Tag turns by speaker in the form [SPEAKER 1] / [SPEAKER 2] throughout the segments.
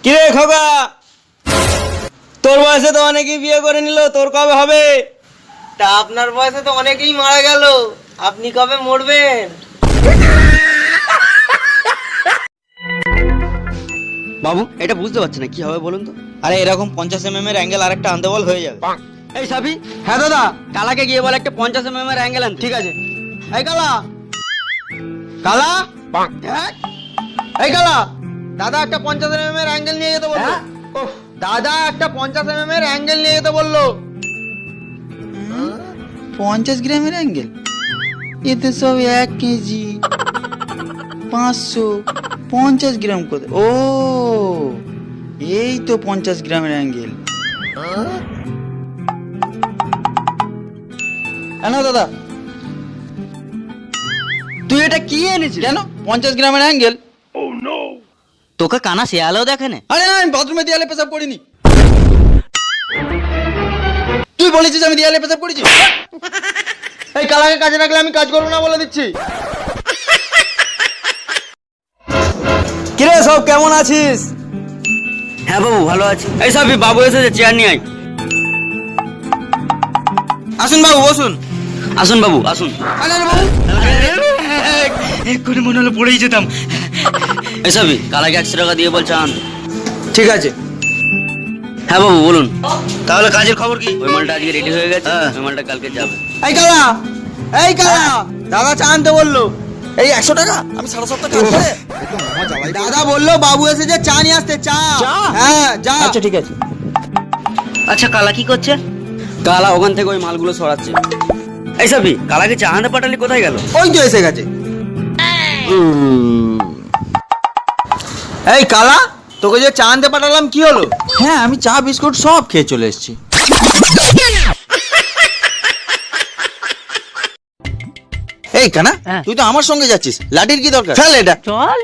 [SPEAKER 1] কিরে খোকা, তোর বয়সে তো অনেকেই বিয়ে করে নিল, তোর কবে হবে?
[SPEAKER 2] তা আপনার বয়সে তো অনেকেই মারা গেল, আপনি কবে মরবেন?
[SPEAKER 3] বাবু এটা বুঝতে পারছি না, কি হবে বলুন তো?
[SPEAKER 1] আরে এরকম 50 mm এর অ্যাঙ্গেল আরেকটা আনতে বল, হয়ে যাবে।
[SPEAKER 3] এই সাবি, হ্যাঁ দাদা, কালাকে গিয়ে বলে একটা 50 mm এর অ্যাঙ্গেল আনতে। ঠিক আছে। এই কালা, কালা, এই কালা, দাদা একটা 50 mm এর অ্যাঙ্গেল নিয়ে যেতে বললো। দাদা একটা 50 mm এর অ্যাঙ্গেল নিয়ে যেতে বললো।
[SPEAKER 1] 50 গ্রামের অ্যাঙ্গেল? এতে সব 1 কেজি 500, 50 গ্রাম করে। ও এই তো 50 গ্রামের অ্যাঙ্গেল। না দাদা,
[SPEAKER 3] তুই এটা কি এনেছিস?
[SPEAKER 1] কেন 50 গ্রামের অ্যাঙ্গেল?
[SPEAKER 3] তোকে কানা শেয়ালেও দেখে না।
[SPEAKER 1] আরে না, আমি বাথরুমে দেয়ালে পেশাব করিনি। তুই বলেছিস আমি দেয়ালে পেশাব করেছি?
[SPEAKER 3] এই কালাকে কাজে রাখলে আমি কাজ করবো না বলে দিচ্ছি।
[SPEAKER 1] কিরে সব কেমন আছিস?
[SPEAKER 3] হ্যাঁ বাবু ভালো আছি। এই সাবি, বাবু এসেছে, চেয়ার নিয়ে আয়।
[SPEAKER 1] আসুন বাবু, বসুন।
[SPEAKER 3] আসুন বাবু, আসুন।
[SPEAKER 1] আরে বাবু,
[SPEAKER 3] এক্ষুনি মনে হলো পড়েই যেতাম। এই সাবি, কালাকে 100 টাকা দিয়ে বলছে আন।
[SPEAKER 1] ঠিক আছে।
[SPEAKER 3] হ্যাঁ বাবু বলুন। তাহলে কাজের খবর কি? ওই মালটা আজকে রেডি হয়ে গেছে, ওই মালটা কালকে যাবে।
[SPEAKER 1] এই কালা, এই কালা, দাদা চা আনতে বললো। এই 100 টাকা আমি সারা সপ্তাহ কাজ করে। দাদা বললো বাবু এসেছে, চা নিয়ে আসতে। চা? হ্যাঁ যা। আচ্ছা ঠিক আছে।
[SPEAKER 3] আচ্ছা কালা কি করছে? কালা ওখান থেকে ওই মালগুলো সরাচ্ছে। এই সাবি, কালাকে চা আনতে পাঠালি, কোথায় গেল?
[SPEAKER 1] ওই তো এসে গেছে। এই কালা, তোকে যে চা আনতে পাঠালাম কি হলো? হ্যাঁ আমি চা বিস্কুট সব খেয়ে চলে এসেছি। এই কানা, তুই তো আমার সঙ্গে যাচ্ছিস, লাঠির কি দরকার? ফেল এটা।
[SPEAKER 2] চল।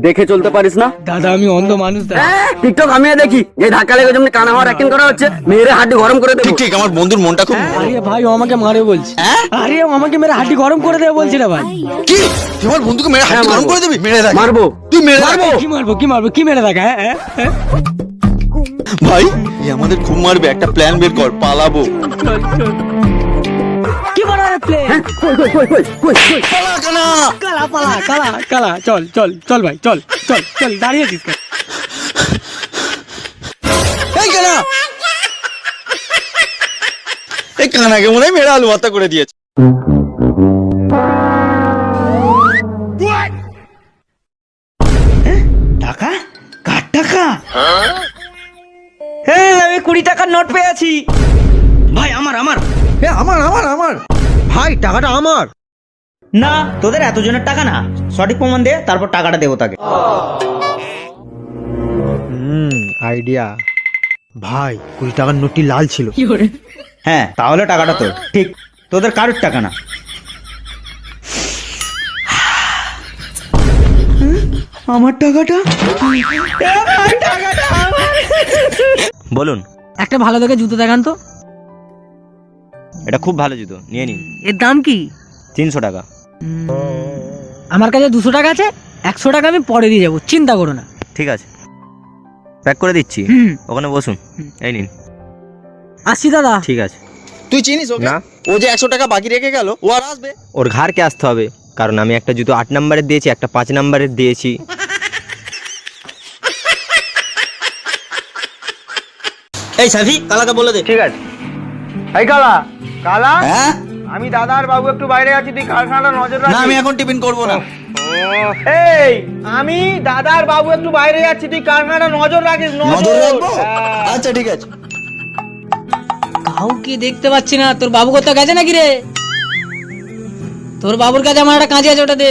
[SPEAKER 3] দেখে চলতে পারিস না?
[SPEAKER 2] দাদা আমি অন্ধ মানুষ।
[SPEAKER 3] টিকটক আমিও দেখি, এই ধাক্কা লেগে যেমনি কানা হওয়ার অ্যাক্টিং করা হচ্ছে, মেয়েরা হাড্ডি গরম করে দেবো।
[SPEAKER 1] ঠিক ঠিক, আমার বন্ধুর মনটা খুব।
[SPEAKER 2] আরে ভাই ও আমাকে মারে বলছে।
[SPEAKER 1] হ্যাঁ?
[SPEAKER 2] আরে ও আমাকে মেরে হাড্ডি গরম করে দেবে বলছে না ভাই।
[SPEAKER 1] কি তুই আমার বন্ধুকে মেরে হাত গরম করে দিবি? মেরে দেখ।
[SPEAKER 3] মারবো।
[SPEAKER 1] তুই মেরে দেখ।
[SPEAKER 2] কি মারবো কি মারবো কি মেরে দেখা? হ্যাঁ
[SPEAKER 1] ভাই এই আমাদের খুব মারবে, একটা প্ল্যান বের কর, পালাবো।
[SPEAKER 2] চল চল। কি মারার প্লেন?
[SPEAKER 1] পালা কানা।
[SPEAKER 2] কালা পালা কালা কালা, চল চল চল ভাই, চল চল চল। দাঁড়িয়েছিস কেন?
[SPEAKER 1] এই কানা, এই কানাকে মনে হয় মেরে আলু ভর্তা করে দিয়েছে।
[SPEAKER 2] টাকা? কার টাকা? হ্যাঁ আমি 20 টাকার নোট পেয়েছি ভাই। আমার আমার
[SPEAKER 1] আমার আমার আমার
[SPEAKER 2] ভাই, টাকাটা আমার না। তোদের এতজনের টাকা না, সঠিক প্রমাণ দে, তারপর টাকাটা দেবো তাকে।
[SPEAKER 4] আইডিয়া ভাই, 20 টাকার নোটটি লাল ছিল।
[SPEAKER 2] হ্যাঁ তাহলে টাকাটা তোর, ঠিক। তোদের কারোর টাকা না। আমার টাকাটা?
[SPEAKER 5] বলুন,
[SPEAKER 2] একটা ভালো দেখে জুতো দেখান তো।
[SPEAKER 5] এটা খুব ভালো জুতো, নিয়ে নিন।
[SPEAKER 2] এর দাম কি?
[SPEAKER 5] 300 টাকা।
[SPEAKER 2] আমার কাছে 200 টাকা আছে, 100 টাকা আমি পরে দিয়ে যাবো, চিন্তা করো না।
[SPEAKER 5] ঠিক আছে, প্যাক করে দিচ্ছি, ওখানে বসুন। এই নিন।
[SPEAKER 2] আসছি দাদা।
[SPEAKER 5] ঠিক আছে।
[SPEAKER 1] তুই চিনিস ওকে?
[SPEAKER 5] না।
[SPEAKER 1] ও যে 100 টাকা বাকি রেখে গেল, ও আর আসবে?
[SPEAKER 5] ওর ঘাড়কে আসতে হবে, কারণ আমি একটা জুতো 8 নম্বরের দিয়েছি, একটা 5 নম্বরের দিয়েছি।
[SPEAKER 1] এই সাফি, কালাকে বলে দে।
[SPEAKER 3] ঠিক আছে। এই কালা, কালা,
[SPEAKER 1] হ্যাঁ
[SPEAKER 3] আমি দাদার বাবু একটু বাইরে আছি, তুই কারখানাটা নজর রাখ।
[SPEAKER 1] না, আমি এখন টিফিন করবো না।
[SPEAKER 3] এই আমি দাদার বাবু একটু বাইরে যাচ্ছি, তুই কারখানাটা নজর রাখিস।
[SPEAKER 1] নজর রাখবো? আচ্ছা ঠিক আছে।
[SPEAKER 2] কাউকে দেখতে পাচ্ছি না। তোর বাবু কোথাও গেছে নাকি রে? তোর বাবুর কাছে আমার একটা কাঁচি আছে, ওটা দে।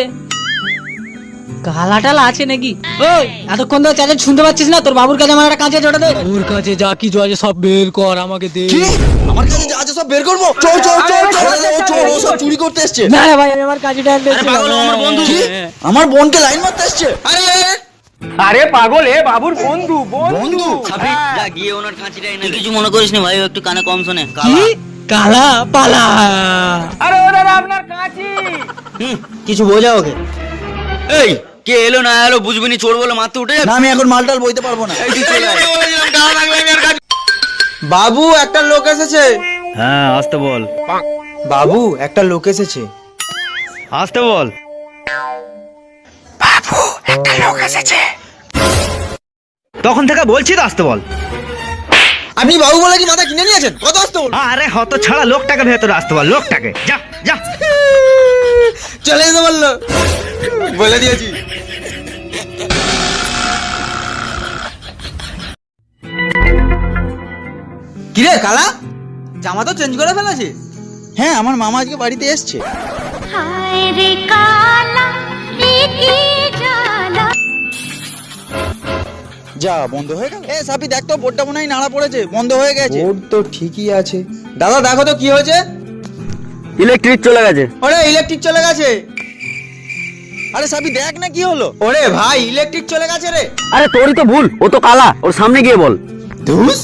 [SPEAKER 2] কালাটালা আছে নাকি? ওই এতক্ষণ ধরে চাচা শুনতে পাচ্ছিস না? তোর বাবুর কাছে আমার একটা কাঁচি আছে, ওটা দে। ওর কাছে যা কিছু আছে সব বের কর, আমাকে দে।
[SPEAKER 1] কি? আমার কাছে যা আছে সব বের করবো? চল চল চল চল, ও চল, ও সব চুরি করতে এসছে।
[SPEAKER 2] না রে ভাই, আমি আমার কাঁচিটা আনতে এসেছিলাম।
[SPEAKER 3] আমার বন্ধু।
[SPEAKER 1] কি? আমার বোনকে লাইন মারতে এসছে? আরে
[SPEAKER 3] আরে পাগল, এ বাবুর বন্ধু।
[SPEAKER 1] বন্ধু?
[SPEAKER 3] সাফি, যা গিয়ে ওনার কাঁচিটা এনে দে। কিছু মনে করিস না ভাই, ও একটু কানে কম শোনে।
[SPEAKER 2] কি? কালা পালা।
[SPEAKER 3] আরে ও দাদা আপনার কাঁচি।
[SPEAKER 1] কিছু বোঝা ওকে। এই
[SPEAKER 3] কে এলো না এলো বুঝবি নি, চোর বলে মারতে উঠে যাবে।
[SPEAKER 1] না আমি এখন মালটাল বইতে পারবো না।
[SPEAKER 3] এই তুই চলে আয়।
[SPEAKER 1] বাবু একটা লোক এসেছে।
[SPEAKER 5] হ্যাঁ আসতে বল,
[SPEAKER 1] বাবু একটা লোক এসেছে।
[SPEAKER 5] আসতে বল। তখন থেকে বলছি তো আসতে বল।
[SPEAKER 1] আপনি বাবু বলে কি মাথা কিনে নিয়েছেন? কত আসতে বল?
[SPEAKER 5] আরে হত ছাড়া লোকটাকে ভেতরে আসতে বল, লোকটাকে। যা যা।
[SPEAKER 1] চলে যেতে বললো, বলে দিয়েছি। কিরে কালা, জামা তো চেঞ্জ করে ফেলেছিস? হ্যাঁ, আমার মামা আজকে বাড়িতে এসছে।
[SPEAKER 6] হায় রে কালা একি জ্বালা।
[SPEAKER 1] যা বন্ধ হয়ে গেল। এ সাপি দেখ তো, বোর্ডটা মনে হয় নাড়া পড়েছে, বন্ধ হয়ে গেছে। বোর্ড তো ঠিকই আছে। দাদা দেখো তো কি হয়েছে।
[SPEAKER 3] ইলেকট্রিক চলে গেছে।
[SPEAKER 1] ওরে ইলেকট্রিক চলে গেছে। আরে সাপি দেখ না কি হলো। ওরে ভাই ইলেকট্রিক চলে গেছে রে।
[SPEAKER 3] আরে তোরই তো ভুল, ও তো কালা, ওর সামনে গিয়ে বল।
[SPEAKER 1] ধুস।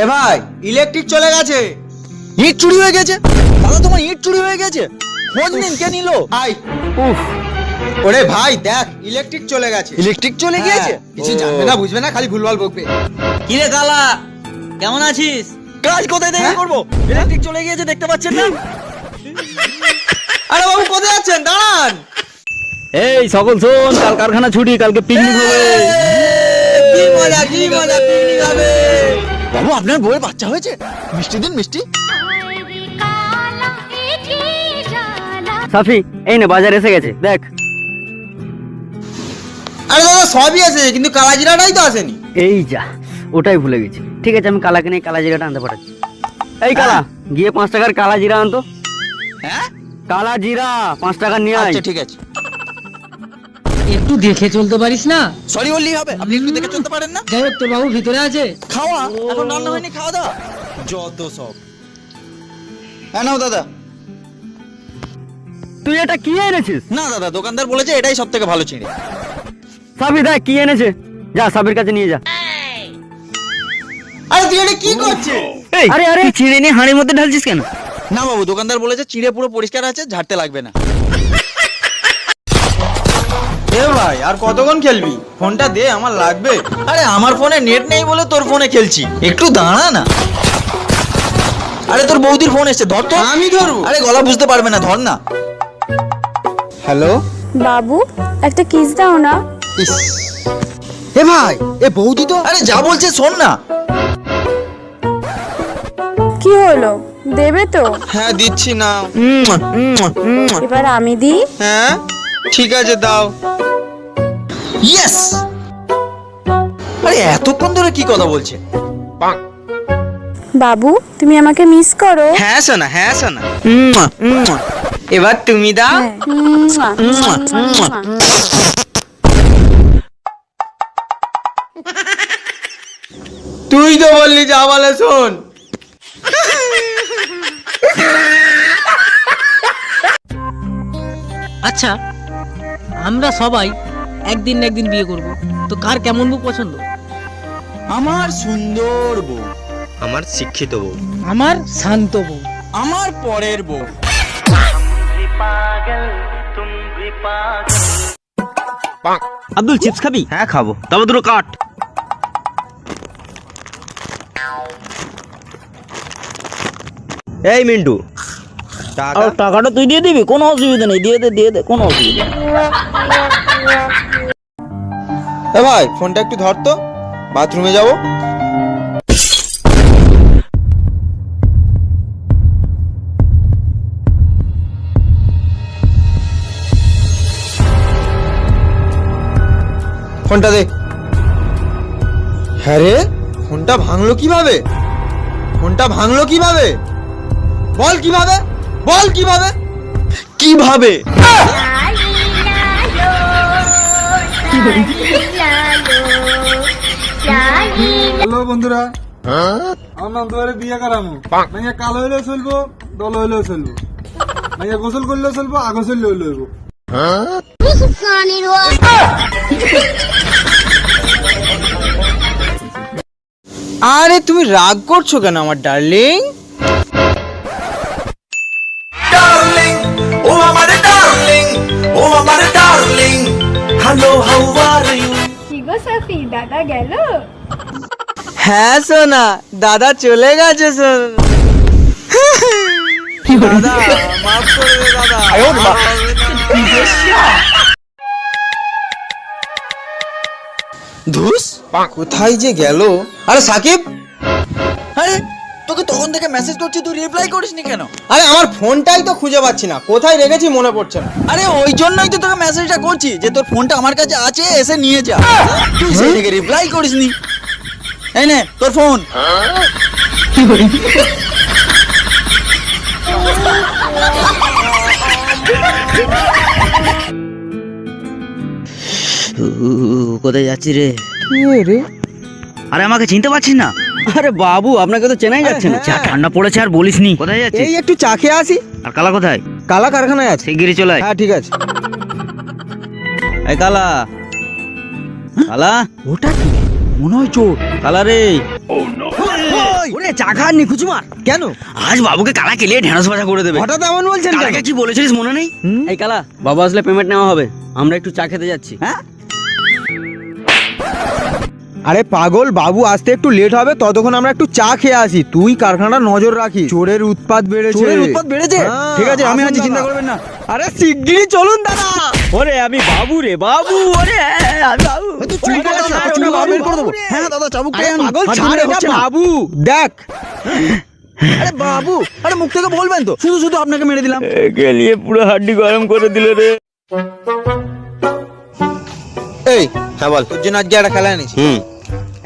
[SPEAKER 1] এ ভাই ইলেকট্রিক চলে গেছে। ইট চুরি হয়ে গেছে। দাদা তোমার ইট চুরি হয়ে গেছে, খোঁজ নিন কে নিল। আই
[SPEAKER 3] উফ,
[SPEAKER 1] ওরে ভাই দেখ ইলেকট্রিক চলে গেছে। ইলেকট্রিক চলে গিয়েছে? কিছু জানবে না বুঝবে না, খালি ভুলভাল বকবে।
[SPEAKER 2] কিরে কালা, কেমন আছিস?
[SPEAKER 1] কাজ কোথায় থেকে করবো? ইলেকট্রিক চলে গিয়েছে দেখতে পাচ্ছেন না? আরে বাবু কোথায় যাচ্ছেন? দাঁড়ান।
[SPEAKER 3] এই সকল শোন, কাল কারখানা ছুটি, কালকে পিকনিক হবে।
[SPEAKER 1] কি মজা কি মজা, পিকনিক হবে। বাবু আপনার বউয়ের বাচ্চা হয়েছে? মিষ্টি দিন মিষ্টি।
[SPEAKER 6] হায় রে কালা একি জ্বালা।
[SPEAKER 3] সাফি এই নে, বাজার এসে গেছে দেখ।
[SPEAKER 1] আরে দাদা সবই আছে কিন্তু কালা জিরাটাই তো আসেনি।
[SPEAKER 3] এই যা, ওটাই ভুলে গেছি। ঠিক আছে আমি কালাকে নিয়ে কালা জিরাটা আনতে পাঠাচ্ছি। এই কালা, গিয়ে 5 টাকার কালা জিরা আনতো।
[SPEAKER 1] হ্যাঁ
[SPEAKER 3] কালা জিরা 5 টাকা নিয়ে আয়।
[SPEAKER 1] আচ্ছা ঠিক আছে।
[SPEAKER 2] একটু দেখে চলতে পারিস না?
[SPEAKER 1] সরি বললেই হবে, আপনি একটু দেখে চলতে পারেন না?
[SPEAKER 2] যাই হোক, তোর বাবু ভিতরে আছে।
[SPEAKER 1] খাওয়া এখন রান্না হয়নি, খাওয়া দাওয়া যত সব। হ্যাঁ নাও দাদা।
[SPEAKER 3] তুই এটা কি এনেছিস?
[SPEAKER 1] না দাদা দোকানদার বলেছে এটাই সব থেকে ভালো চিড়ে।
[SPEAKER 3] সাফি দেখ কি এনেছে, যা সাফির কাছে নিয়ে যা।
[SPEAKER 1] আরে তুই এটা কি করছিস?
[SPEAKER 3] আরে আরে চিড়ে নিয়ে হাঁড়ির মধ্যে ঢালছিস কেন?
[SPEAKER 1] না বাবু দোকানদার বলেছে চিড়ে পুরো পরিষ্কার আছে, ঝাড়তে লাগবে না। এ ভাই আর কতক্ষণ খেলবি? ফোনটা দে, আমার লাগবে। আরে আমার ফোনে নেট নেই বলে তোর ফোনে খেলছি, একটু দাঁড়া না। আরে তোর বৌদির ফোন এসেছে, ধর তো। আমি ধরবো? আরে গলা বুঝতে পারবে না, ধর না। হ্যালো
[SPEAKER 7] বাবু একটা কিস দাও না।
[SPEAKER 1] ইস, এ ভাই এ বৌদি তো। আরে যা বলছে শোন না।
[SPEAKER 7] কি হলো, দেবে তো?
[SPEAKER 1] হ্যাঁ দিচ্ছি না।
[SPEAKER 7] এবার আমি দিই।
[SPEAKER 1] হ্যাঁ ঠিক আছে দাও। ইয়েস। আরে এতক্ষণ ধরে কি কথা বলছে?
[SPEAKER 7] বাবু তুমি আমাকে মিস করো?
[SPEAKER 1] হ্যাঁ সোনা, হ্যাঁ সোনা। এবার তুমি দাও।
[SPEAKER 7] হ্যাঁ। মুয়া, মুয়া, মুয়া।
[SPEAKER 1] তুই তো বললি যা বলে শোন।
[SPEAKER 2] আচ্ছা, আমরা সবাই একদিন না একদিন বিয়ে করব, তো কার কেমন বউ পছন্দ?
[SPEAKER 1] আমার সুন্দর বউ,
[SPEAKER 5] আমার শিক্ষিত বউ।
[SPEAKER 2] আমার শান্ত বউ।
[SPEAKER 1] আমার পরের বউ।
[SPEAKER 3] আব্দুল চিপস খাবি?
[SPEAKER 5] হ্যাঁ খাবো।
[SPEAKER 3] তবে দুটো কাট।
[SPEAKER 5] এই মিন্টু, টাকা।
[SPEAKER 3] টাকাটা তুই দিয়ে দিবি, কোনো অসুবিধা নেই, দিয়ে দে কোনো অসুবিধা নেই।
[SPEAKER 1] এ ভাই ফোনটা একটু ধর তো, বাথরুমে যাবো। ফোনটা দে। হ্যাঁ রে, ফোনটা ভাঙলো কিভাবে? ফোনটা ভাঙলো কিভাবে? বল কিভাবে, বল কিভাবে, কিভাবে?
[SPEAKER 8] হ্যালো বন্ধুরা, আমার নাম তোমারে বিয়ে করামো। মাইয়া কালো হইলেও চলবো, দল হইলেও চলবো। মাইয়া গোসল করলেও চলবো, আগোসল হইলেও চলবো।
[SPEAKER 1] আরে তুমি রাগ করছো কেন আমার ডার্লিং? ডার্লিং ও আমার ডার্লিং, ও আমার ডার্লিং।
[SPEAKER 6] গো সফি, দাদা গেল?
[SPEAKER 3] হ্যাঁ সোনা, দাদা চলে গেছে দাদা মাফ করে দে দাদা।
[SPEAKER 1] ধুস, কোথায় যে গেল? আরে সাকিব, আরে তোকে তখন থেকে মেসেজ করছি, তুই রিপ্লাই করিসনি কেন?
[SPEAKER 3] আরে আমার ফোনটাই তো খুঁজে পাচ্ছি না, কোথায় রেখেছি মনে পড়ছে না।
[SPEAKER 1] আরে ওই জন্যই তো তোকে মেসেজটা করছি যে তোর ফোনটা আমার কাছে আছে, এসে নিয়ে যা। তুই সেই থেকে রিপ্লাই করিসনি। এই নে তোর ফোন।
[SPEAKER 2] কোথায় যাচ্ছি রে?
[SPEAKER 9] আরে আমাকে চিনতে পারছিস না?
[SPEAKER 3] আরে বাবু, আপনাকে তো চেনাই যাচ্ছে না।
[SPEAKER 9] যা ঠান্ডা পড়েছে আর বলিসনি। কোথায় যাচ্ছিস?
[SPEAKER 3] এই একটু চা খেয়ে আসি।
[SPEAKER 9] আর কালা কোথায়?
[SPEAKER 3] কালা কারখানায় আছে।
[SPEAKER 9] শিগগিরই চলে আয়।
[SPEAKER 3] হ্যাঁ ঠিক আছে।
[SPEAKER 9] এই কালা, কালা,
[SPEAKER 3] ওটা কি? মনে হয় চোর।
[SPEAKER 9] কালা রে। ওরে চা খাননি খুচুমার।
[SPEAKER 3] কেন?
[SPEAKER 9] আজ বাবুকে কালা কেলিয়ে ঢেঁড়স ভাজা করে দেবে।
[SPEAKER 3] হঠাৎ এমন বলছেন কেন?
[SPEAKER 9] কালাকে কি বলেছিলিস মনে নেই?
[SPEAKER 3] এই কালা, বাবা আসলে পেমেন্ট নেওয়া হবে, আমরা একটু চা খেতে যাচ্ছি।
[SPEAKER 9] হ্যাঁ?
[SPEAKER 4] আরে পাগল, বাবু আসতে একটু লেট হবে, ততক্ষণ আমরা একটু চা খেয়ে আসি। তুই কারখানা নজর রাখি, চোরের উৎপাত বেড়েছে।
[SPEAKER 1] চোরের উৎপাত বেড়েছে?
[SPEAKER 4] হ্যাঁ,
[SPEAKER 1] ঠিক আছে, আমি
[SPEAKER 4] আসুন
[SPEAKER 1] আছি,
[SPEAKER 4] দাদা।
[SPEAKER 1] চিন্তা করবেন না।
[SPEAKER 4] আরে শিগগিরই চলুন দাদা।
[SPEAKER 9] ওরে আমি বাবু রে, বাবু। ওরে আমি বাবু।
[SPEAKER 1] হ্যাঁ দাদা, চাবুক
[SPEAKER 4] আরে পাগল, ছাড় এটা বাবু। দেখ,
[SPEAKER 1] আরে বাবু, আরে মুখ থেকে বলবেন তো, শুধু শুধু আপনাকে মেরে দিলাম।
[SPEAKER 9] কেলিয়ে পুরো হাড্ডি গরম করে দিল রে।
[SPEAKER 3] এই
[SPEAKER 5] হ্যাঁ বল।
[SPEAKER 3] তোর জন্য আজকে একটা খেলা এনেছি।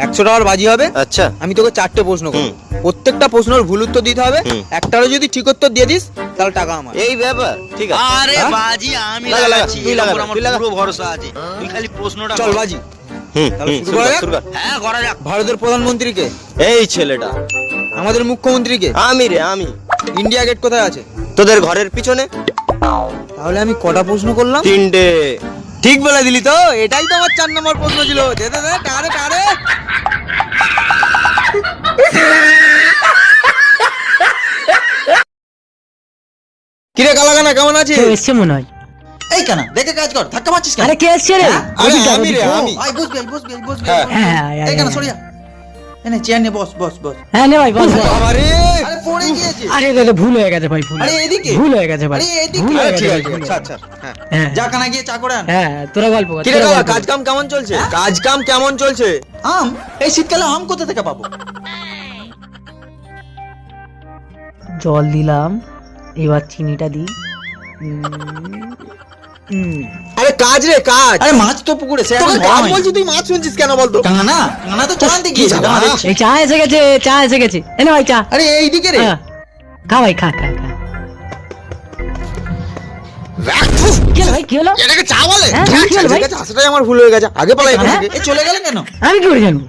[SPEAKER 5] 100 টাকার বাজি হবে।
[SPEAKER 3] আচ্ছা,
[SPEAKER 5] আমি তোকে 4টে প্রশ্ন করব, প্রত্যেকটা প্রশ্নের ভুল উত্তর দিতে হবে। একটারও যদি ঠিক উত্তর দিয়ে দিস তাহলে টাকা আমার।
[SPEAKER 3] এই ব্যাপার, ঠিক আছে।
[SPEAKER 1] আরে বাজি আমি
[SPEAKER 5] লাগা,
[SPEAKER 1] লাগাচ্ছি,
[SPEAKER 5] তুই লাগা,
[SPEAKER 1] এর উপর আমার
[SPEAKER 5] তুই লাগা।
[SPEAKER 1] পুরো ভরসা আছে। তুই খালি প্রশ্নটা
[SPEAKER 5] চল
[SPEAKER 1] কর।
[SPEAKER 5] বাজি।
[SPEAKER 3] তাহলে শুরু করা যাক?
[SPEAKER 1] হ্যাঁ করা যাক।
[SPEAKER 5] ভারতের প্রধানমন্ত্রীকে?
[SPEAKER 3] এই ছেলেটা
[SPEAKER 5] আমাদের মুখ্যমন্ত্রীকে?
[SPEAKER 3] আমি রে, আমি।
[SPEAKER 5] ইন্ডিয়া গেট কোথায় আছে?
[SPEAKER 3] তোদের ঘরের পিছনে।
[SPEAKER 5] তাহলে আমি কটা প্রশ্ন করলাম?
[SPEAKER 3] 3টে।
[SPEAKER 5] ঠিক বলে দিলি তো, এটাই তো আমার 4 নম্বর প্রশ্ন ছিল। দে দে দে, টারে টারে। কিরে কালাকানা, কেমন আছিস?
[SPEAKER 2] এসছে মনে হয়।
[SPEAKER 1] এই কেন দেখে কাজ কর, ধাক্কা মারছিস কেন?
[SPEAKER 2] আরে কে এসছে রে?
[SPEAKER 5] আরে আমি রে, আমি।
[SPEAKER 1] আয় বসবি, আয় বসবি, আয় বসবি।
[SPEAKER 5] হ্যাঁ।
[SPEAKER 2] হ্যাঁ,
[SPEAKER 1] এই কেন সরিয়া, এনে চেয়ার নিয়ে বস বস বস।
[SPEAKER 2] হ্যাঁ নে ভাই, বস বস।
[SPEAKER 5] আরে
[SPEAKER 1] আরে পড়ে গিয়েছে।
[SPEAKER 2] আরে দাদা, ভুল হয়ে গেছে ভাই, ভুল
[SPEAKER 1] আরে এদিকে,
[SPEAKER 2] ভুল হয়ে গেছে ভাই,
[SPEAKER 1] আরে এদিকে।
[SPEAKER 2] ভুল হয়ে
[SPEAKER 5] ঠিক
[SPEAKER 2] গেছে
[SPEAKER 5] আছে,
[SPEAKER 2] ভাই, ভুল
[SPEAKER 5] আচ্ছা
[SPEAKER 2] হয়ে
[SPEAKER 5] আচ্ছা। হ্যাঁ।
[SPEAKER 2] গেছে। হ্যাঁ
[SPEAKER 1] যা কানা গিয়ে চা করে আন।
[SPEAKER 2] হ্যাঁ, তোরা গল্প কর,
[SPEAKER 5] কিরে
[SPEAKER 2] তোরা
[SPEAKER 5] কালা,
[SPEAKER 2] গল্প কর।
[SPEAKER 5] কাজ কাম কেমন চলছে? কাজ কাম কেমন চলছে?
[SPEAKER 1] আম, এই শীতকালে আম কোথা থেকে পাবো?
[SPEAKER 2] জল দিলাম, এবার চিনিটা দিই।
[SPEAKER 5] আরে কাজ রে, কাজ।
[SPEAKER 1] আরে মাছ তো পুকুরে, সে এখন
[SPEAKER 5] তোকে
[SPEAKER 1] ধরা
[SPEAKER 5] কাজ
[SPEAKER 1] হয়নি।
[SPEAKER 5] বলছি, তুই মাছ শুনছিস কেন বলতো?
[SPEAKER 1] কানা, কানা তো চা আনতে গিয়েছে। কানা দেখছি।
[SPEAKER 2] এই চা এসে গেছে, চা এসে গেছে। এনে ভাই চা।
[SPEAKER 1] আরে এইদিকে রে।
[SPEAKER 2] হ্যাঁ, খা ভাই, খা খা খা। কি হলো ভাই, কি হলো?
[SPEAKER 5] এটাকে চা বলে?
[SPEAKER 2] হ্যাঁ, কি হলো ভাই?
[SPEAKER 5] ঠিক আছে, হাসিটাই আমার ভুল হয়ে গেছে, আগে পালাই এখান
[SPEAKER 2] হ্যাঁ?
[SPEAKER 5] থেকে।
[SPEAKER 1] এ চলে গেল কেন?
[SPEAKER 2] আমি কি করে জানবো?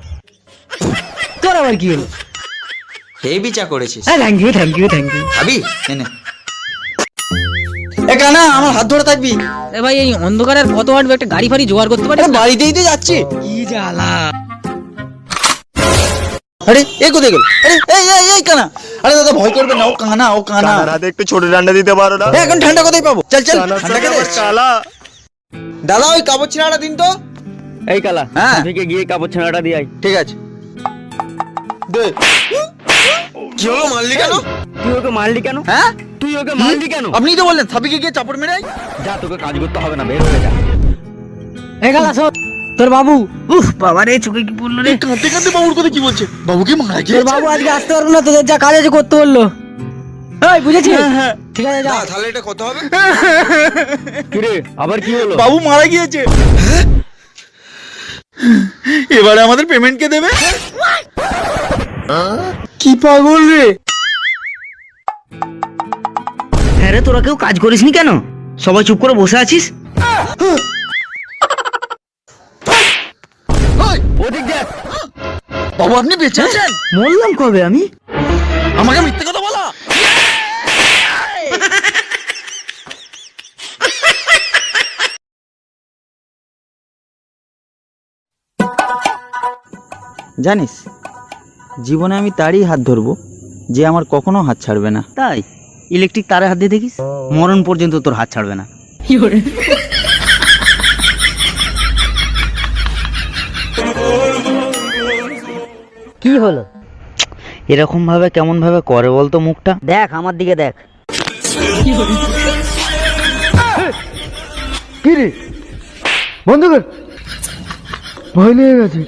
[SPEAKER 2] তোর আবার কি হলো?
[SPEAKER 1] হেভি চা করেছিস।
[SPEAKER 2] হ্যাঁ, thank you, thank you, thank you.
[SPEAKER 1] খাবি? এনে। এ কানা, আমার হাত ধরে থাকবি।
[SPEAKER 2] এ ভাই, এই অন্ধকারে আর কত হাঁটবে? একটা গাড়ি ফাড়ি জোগাড় করতে পারি?
[SPEAKER 1] আরে বাড়িতেই তো যাচ্ছি।
[SPEAKER 2] কি জ্বালা।
[SPEAKER 1] আরে এ কোথায় গেল? আরে এই এই এই কানা। আরে দাদা ভয় করবে না, ও কানা, ও কানা।
[SPEAKER 5] হাতে একটু ছোট ডান্ডা দিতে পারো না?
[SPEAKER 1] এ, এখন ঠান্ডা কোথায় পাবো? চল চল, ঠান্ডা খেতে।
[SPEAKER 5] কালা। দাদা, ওই কাপড় ছিঁড়াটা দিন তো।
[SPEAKER 3] এই কালা,
[SPEAKER 1] হ্যাঁ।
[SPEAKER 3] সাফিকে গিয়ে কাপড় ছানাটা দিয়ে আয়।
[SPEAKER 5] ঠিক আছে, দে। কি হলো, মারলি কেন?
[SPEAKER 3] তুই ওকে মারলি কেন?
[SPEAKER 1] হ্যাঁ,
[SPEAKER 3] তুই ওকে মারলি কেন?
[SPEAKER 1] আপনি তো বললেন সাবিকে গিয়ে চাপড় মেরে আয়।
[SPEAKER 3] যা, তোকে কাজ করতে হবে না, বের হয়ে যা।
[SPEAKER 2] এ গালা শোন, তোর বাবু,
[SPEAKER 9] উফ বাবা রে, চোখে কি পড়লো রে?
[SPEAKER 1] কাঁদতে কাঁদতে বাবুর কথা কি বলছে? বাবুকে মারা
[SPEAKER 2] তোর
[SPEAKER 1] গিয়েছে।
[SPEAKER 2] বাবু আজকে আসতে পারবো না, তোদের যা কাজ আছে করতে বললো। এই বুঝেছিস? ঠিক আছে, যা।
[SPEAKER 5] না, তাহলে এটা কত হবে?
[SPEAKER 3] কিরে, আবার কি হলো?
[SPEAKER 1] বাবু মারা গিয়েছে। এবারে আমাদের পেমেন্ট কে দেবে? কি পাগল রে।
[SPEAKER 9] হ্যাঁ রে, তোরা কেউ কাজ করিসনি কেন? সবাই চুপ করে বসে আছিস?
[SPEAKER 3] ওদিক দেখ।
[SPEAKER 1] বাবু আপনি বেঁচে আছেন?
[SPEAKER 9] মরলাম কবে আমি?
[SPEAKER 1] আমাকে মিথ্যে কথা বলা। জানিস, জীবনে আমি তারই হাত ধরবো যে আমার কখনো হাত ছাড়বে না।
[SPEAKER 9] তাই ইলেকট্রিক তারে হাত দিয়ে দেখিস, মরণ পর্যন্ত তোর হাত ছাড়বে না।
[SPEAKER 2] কি হলো?
[SPEAKER 9] এরকম ভাবে কেমন ভাবে করে বলতো মুখটা?
[SPEAKER 2] দেখ আমার দিকে দেখ।
[SPEAKER 8] কি রে বন্ধ কর, ভয় লেগে গেছে।